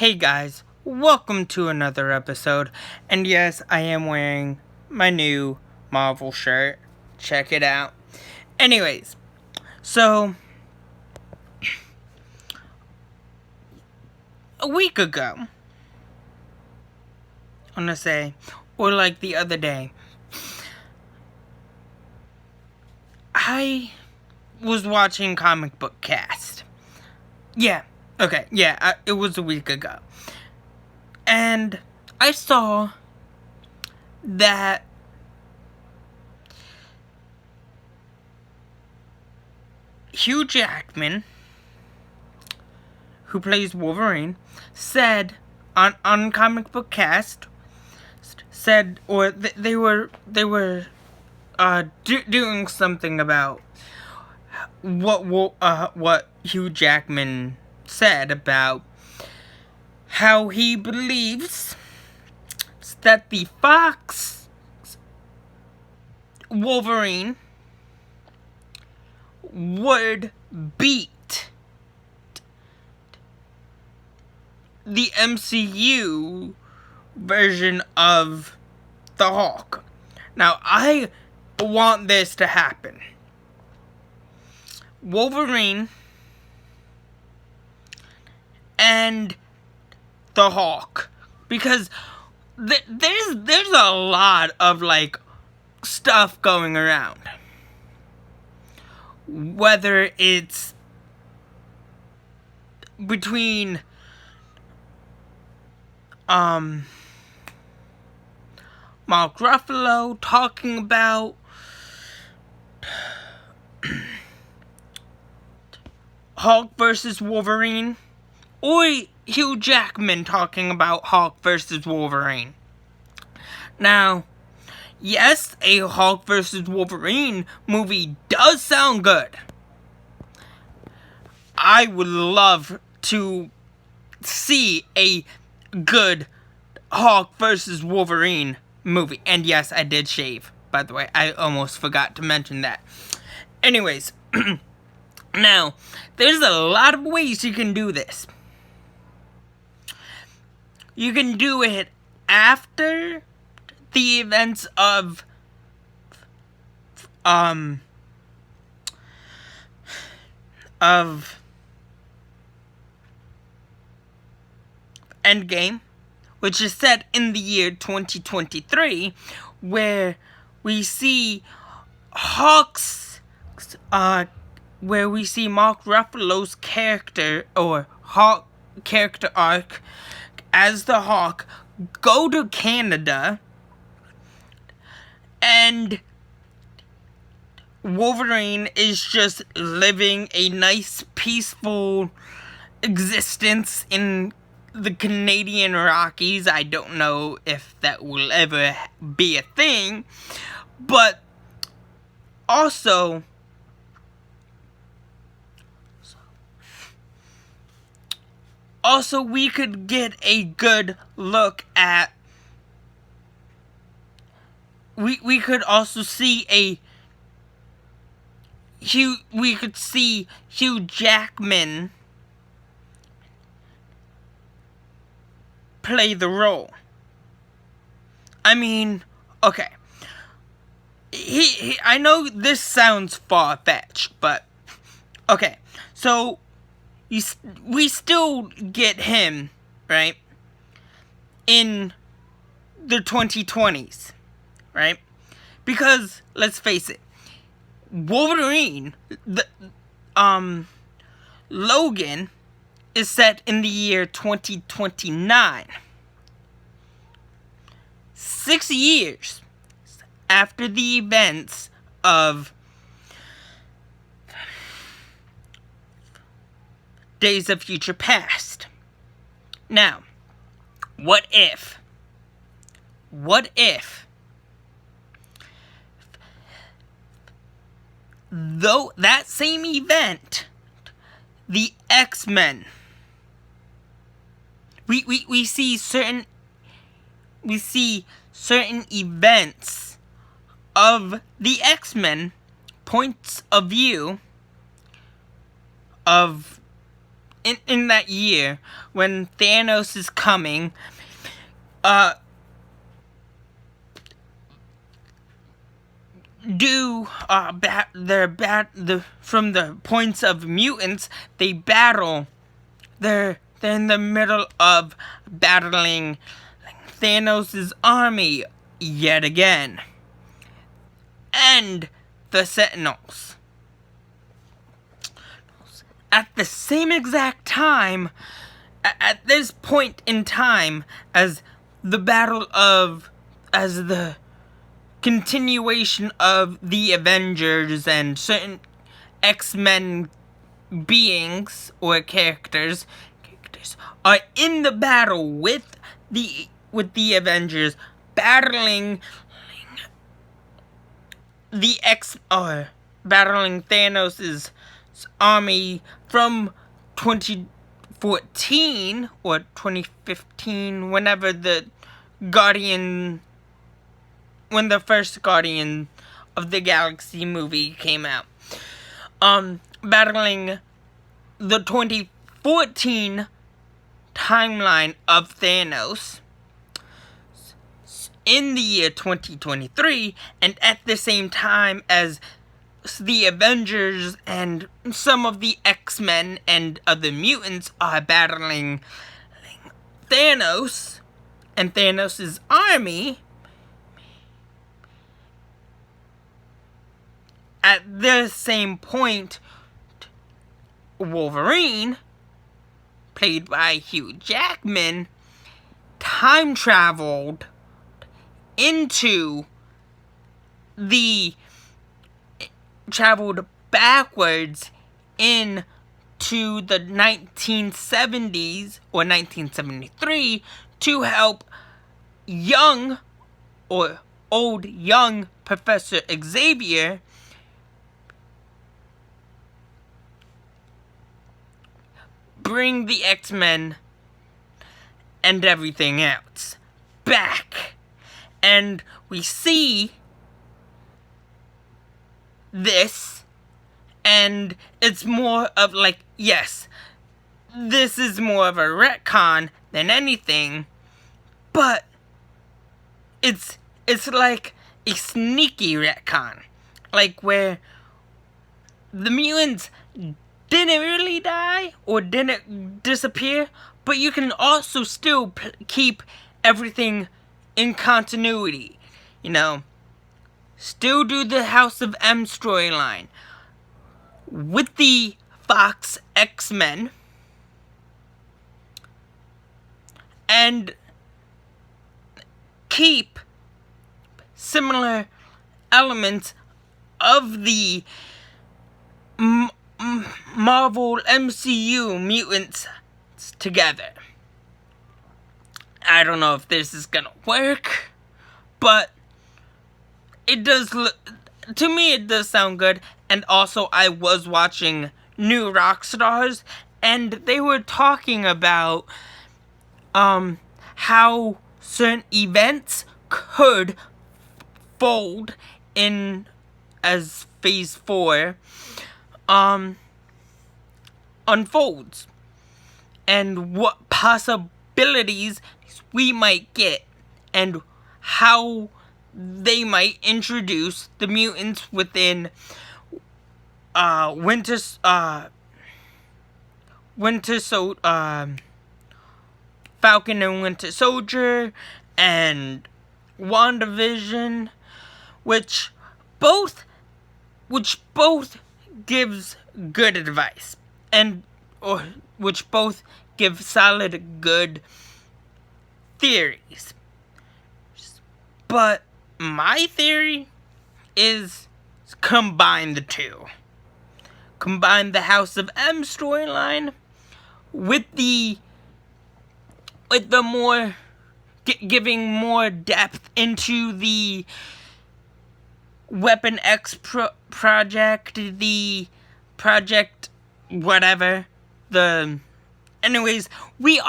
Hey guys, welcome to another episode. And yes, I am wearing my new Marvel shirt. Check it out. Anyways, so a week ago, I'm gonna say, or like the other day, I was watching Comic Book Cast. It was a week ago. And I saw that Hugh Jackman, who plays Wolverine, said on Comic Book Cast, said, or they were doing something about what Hugh Jackman said about how he believes that the Fox Wolverine would beat the MCU version of the Hulk. Now, I want this to happen. Wolverine and the Hulk, because there's a lot of like stuff going around. Whether it's between Mark Ruffalo talking about Hulk versus Wolverine, or Hugh Jackman talking about Hulk versus Wolverine. Now, yes, a Hulk versus Wolverine movie does sound good. I would love to see a good Hulk versus Wolverine movie. And yes, I did shave, by the way. I almost forgot to mention that. Anyways, now, there's a lot of ways you can do this. You can do it after the events of Endgame, which is set in the year 2023, where we see where we see Mark Ruffalo's character, or Hulk character arc, as the Hulk, go to Canada, and Wolverine is just living a nice, peaceful existence in the Canadian Rockies. I don't know if that will ever be a thing, but also we could get a good look at, we could also see we could see Hugh Jackman play the role. I mean, okay. I know this sounds far-fetched, but okay. So we still get him, right? In the 2020s, right? Because let's face it, Wolverine, Logan is set in the year 2029. 6 years after the events of Days of Future Past. Now, what if though that same event, the X-Men, we see certain events of the X-Men points of view of in that year when Thanos is coming, from the points of mutants, they battle. They're in the middle of battling Thanos' army yet again. And the Sentinels. At the same exact time, at this point in time, as the continuation of the Avengers and certain X-Men beings or characters are in the battle with the Avengers, battling battling Thanos' army from 2014 or 2015, when the first Guardian of the Galaxy movie came out. Battling the 2014 timeline of Thanos in the year 2023, and at the same time as the Avengers and some of the X-Men and other mutants are battling Thanos and Thanos' army. At the same point, Wolverine, played by Hugh Jackman, time traveled traveled backwards into the 1970s or 1973 to help young Professor Xavier bring the X-Men and everything else back. And we see this, and it's more of yes, this is more of a retcon than anything, but it's like a sneaky retcon, where the mutants didn't really die or didn't disappear, but you can also still keep everything in continuity. Still do the House of M storyline with the Fox X-Men, and keep similar elements of the Marvel MCU mutants together. I don't know if this is gonna work, but it does to me it does sound good. And also, I was watching New Rockstars, and they were talking about how certain events could fold in as Phase 4 unfolds, and what possibilities we might get, and how they might introduce the mutants within Falcon and Winter Soldier and WandaVision, which both gives good advice, or which both give solid good theories. But my theory is combine the two. Combine the House of M storyline with the more giving more depth into the Weapon X project, the project whatever. Anyways, we're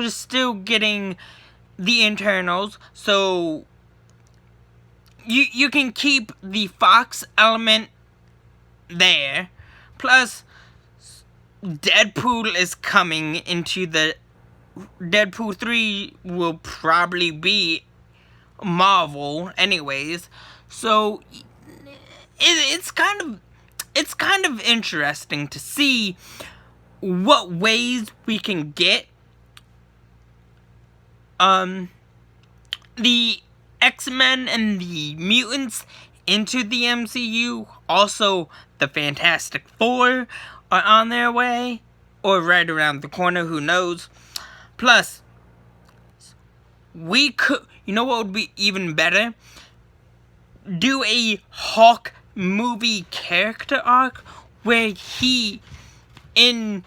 still getting the internals, so you can keep the Fox element there, plus Deadpool is coming into the Deadpool 3 will probably be Marvel anyways. So it's kind of interesting to see what ways we can get the X-Men and the mutants into the MCU. Also, the Fantastic Four are on their way, or right around the corner, who knows. Plus, we could, you know what would be even better? Do a Hawk movie character arc where he, if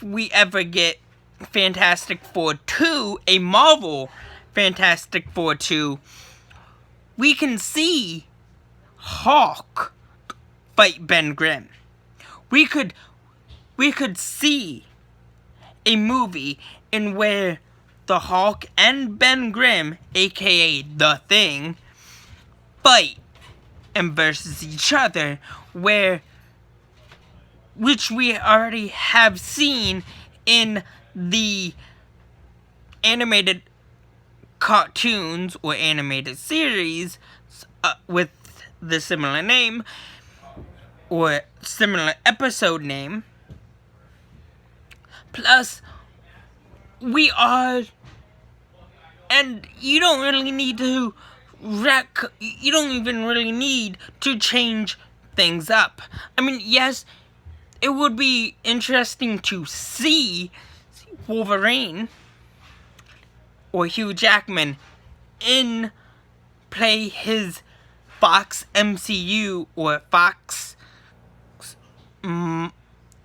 we ever get Fantastic Four 2, a Marvel Fantastic Four 2, we can see Hawk fight Ben Grimm. We could see a movie in where the Hawk and Ben Grimm, aka The Thing, fight and versus each other, which we already have seen in the animated cartoons or animated series with the similar name or similar episode name. Plus, and you don't really need to you don't even really need to change things up. I mean, yes, it would be interesting to see Wolverine or Hugh Jackman play his Fox MCU or Fox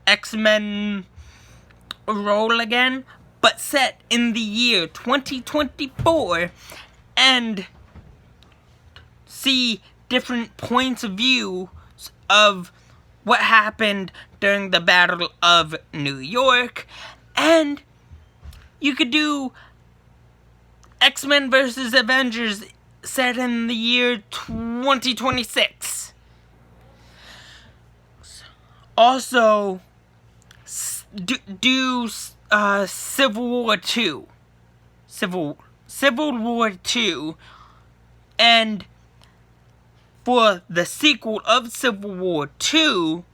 X-Men role again, but set in the year 2024, and see different points of view of what happened during the Battle of New York. And you could do X-Men vs. Avengers set in the year 2026. Also, do Civil War 2. Civil War 2. And for the sequel of Civil War 2,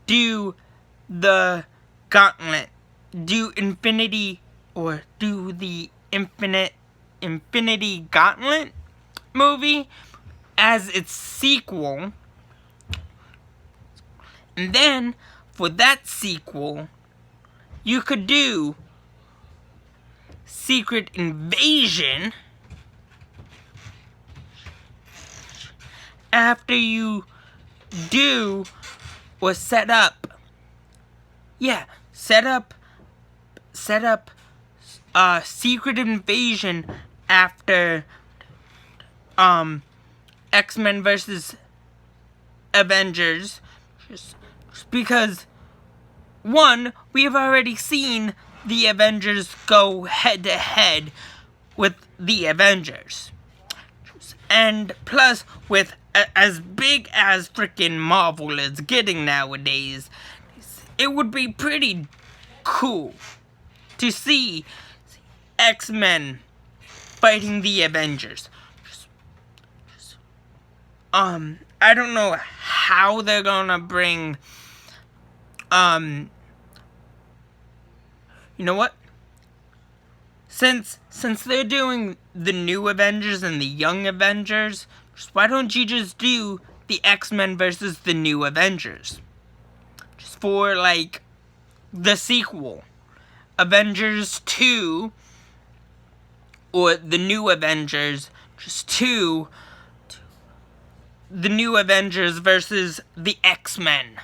do the Gauntlet. Do the Infinity Gauntlet movie as its sequel. And then, for that sequel, you could do Secret Invasion after you do or set up Secret Invasion after X-Men vs. Avengers, just because one, we have already seen the Avengers go head to head with the Avengers, and plus with as big as frickin' Marvel is getting nowadays, it would be pretty cool to see X-Men fighting the Avengers. I don't know how they're gonna bring, you know what? Since they're doing the new Avengers and the young Avengers, why don't you just do the X-Men versus the new Avengers? Just for, like, the sequel. Avengers 2, or the new Avengers, just 2, the new Avengers versus the X-Men.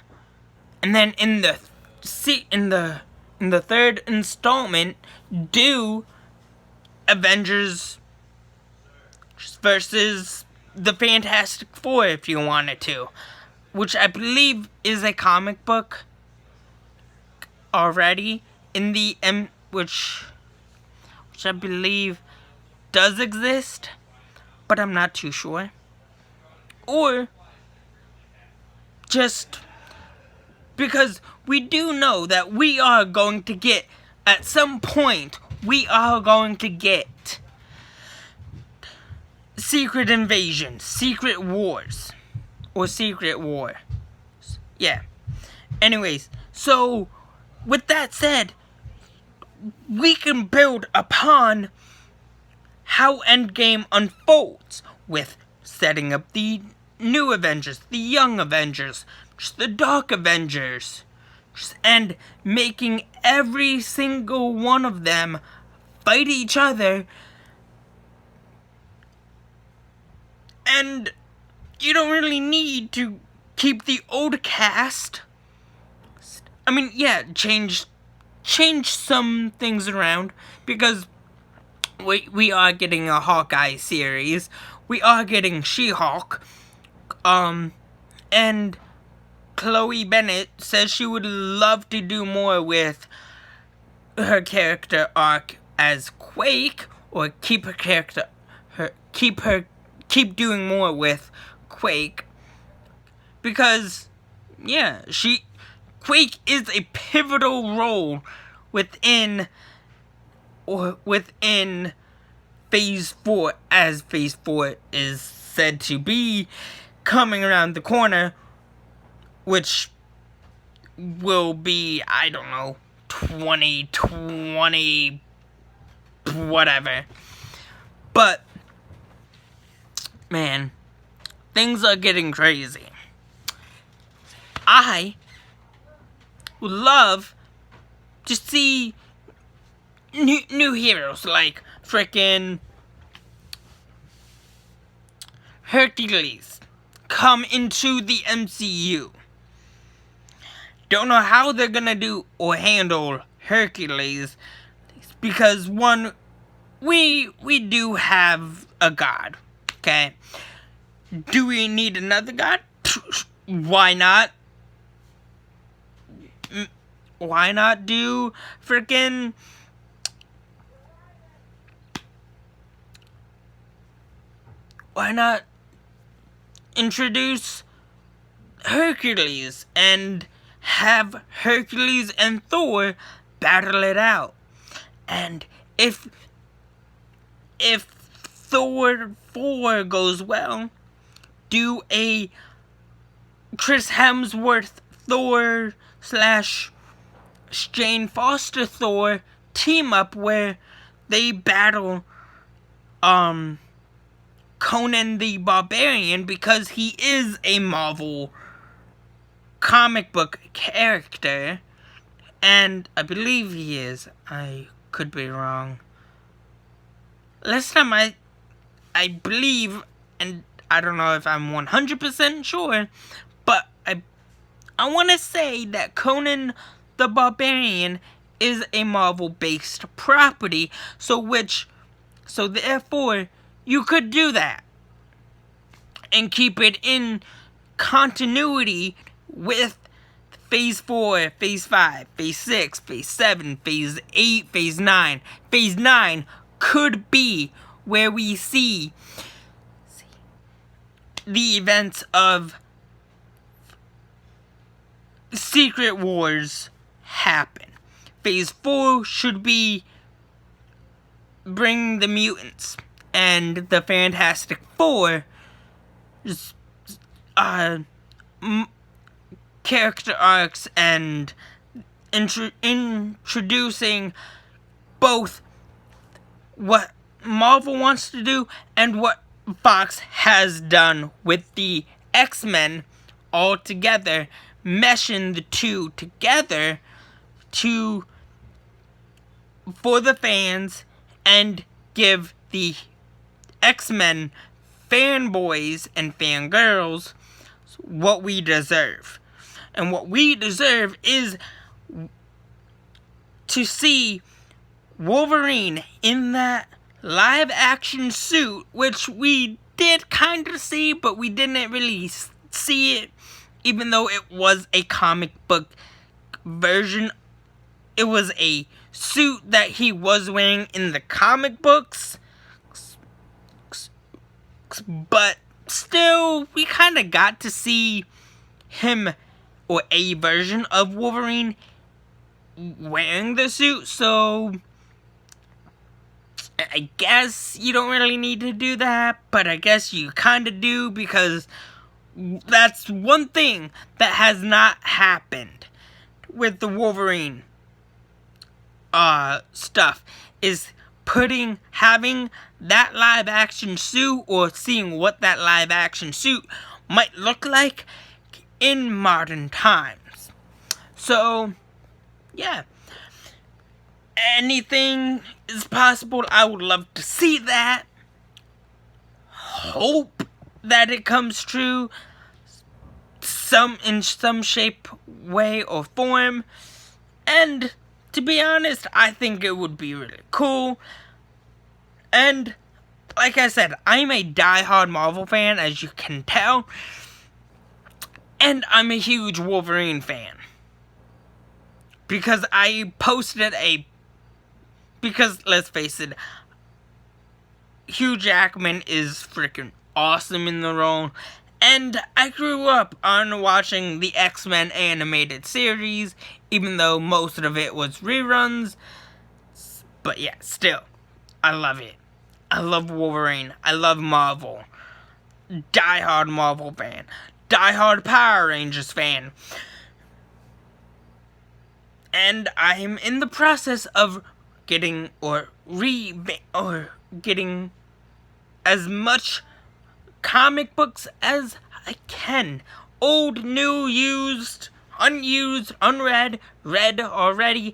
And then in the third installment, do Avengers versus the Fantastic Four if you wanted to, which I believe is a comic book already in the which I believe does exist, but I'm not too sure. Or just Because we do know that we are going to get, at some point, we are going to get secret invasion, secret wars, or secret war. Yeah. Anyways, so with that said, we can build upon how Endgame unfolds with setting up the new Avengers, the young Avengers, just the Dark Avengers, and making every single one of them fight each other. And you don't really need to keep the old cast. I mean, yeah, change some things around, because we are getting a Hawkeye series. We are getting She-Hulk. And Chloe Bennett says she would love to do more with her character arc as Quake, or keep doing more with Quake, because yeah, Quake is a pivotal role within Phase 4, as Phase 4 is said to be coming around the corner, which will be, I don't know, 2020, whatever. But, man, things are getting crazy. I would love to see new heroes like frickin' Hercules come into the MCU. Don't know how they're gonna do or handle Hercules, because one, we do have a god, okay? Do we need another god? Why not? Why not do frickin' why not introduce Hercules and have Hercules and Thor battle it out? And if Thor 4 goes well, do a Chris Hemsworth Thor / Jane Foster Thor team up where they battle Conan the Barbarian, because he is a Marvel comic book character, and I believe he is. I could be wrong. Last time I believe, and I don't know if I'm 100% sure, but I want to say that Conan the Barbarian is a Marvel-based property, so therefore you could do that and keep it in continuity with Phase 4, Phase 5, Phase 6, Phase 7, Phase 8, Phase 9. Phase 9 could be where we see the events of Secret Wars happen. Phase 4 should be bring the mutants and the Fantastic Four character arcs, and introducing both what Marvel wants to do and what Fox has done with the X-Men all together, meshing the two together for the fans, and give the X-Men fanboys and fangirls what we deserve. And what we deserve is to see Wolverine in that live action suit, which we did kind of see, but we didn't really see it, even though it was a comic book version. It was a suit that he was wearing in the comic books, but still, we kind of got to see him or a version of Wolverine wearing the suit, so I guess you don't really need to do that, but I guess you kind of do, because that's one thing that has not happened with the Wolverine stuff, is having that live action suit, or seeing what that live action suit might look like in modern times. So, yeah. Anything is possible. I would love to see that. Hope that it comes true in some shape, way, or form. And to be honest, I think it would be really cool. And like I said, I'm a diehard Marvel fan, as you can tell. And I'm a huge Wolverine fan. Because because, let's face it, Hugh Jackman is freaking awesome in the role. And I grew up on watching the X-Men animated series, even though most of it was reruns. But yeah, still, I love it. I love Wolverine. I love Marvel. Die-hard Marvel fan. Die-hard Power Rangers fan. And I'm in the process of getting getting as much comic books as I can. Old, new, used, unused, unread, read already.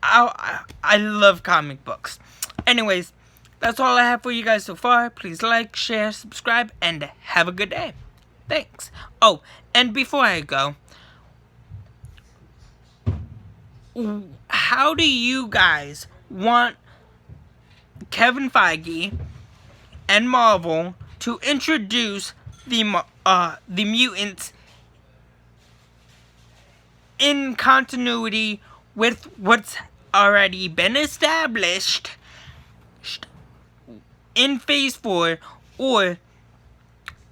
I love comic books. Anyways, that's all I have for you guys so far. Please like, share, subscribe, and have a good day. Thanks. Oh, and before I go, how do you guys want Kevin Feige and Marvel to introduce the mutants in continuity with what's already been established in Phase 4, or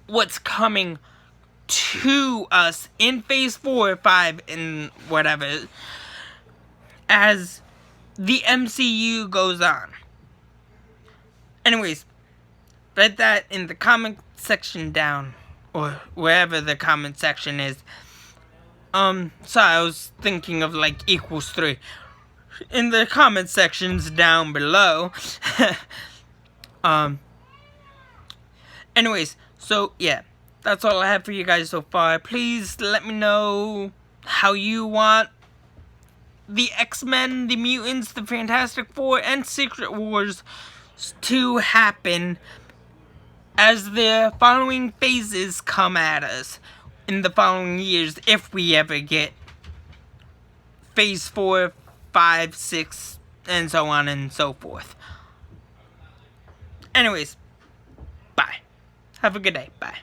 what's coming to us in Phase 4, 5, and whatever, as the MCU goes on? Anyways, write that in the comment section down, or wherever the comment section is. Sorry, I was thinking of like equals 3. In the comment sections down below. Anyways, so yeah, that's all I have for you guys so far. Please let me know how you want the X-Men, the Mutants, the Fantastic Four, and Secret Wars to happen as the following phases come at us in the following years, if we ever get Phase 4, 5, 6, and so on and so forth. Anyways, bye. Have a good day. Bye.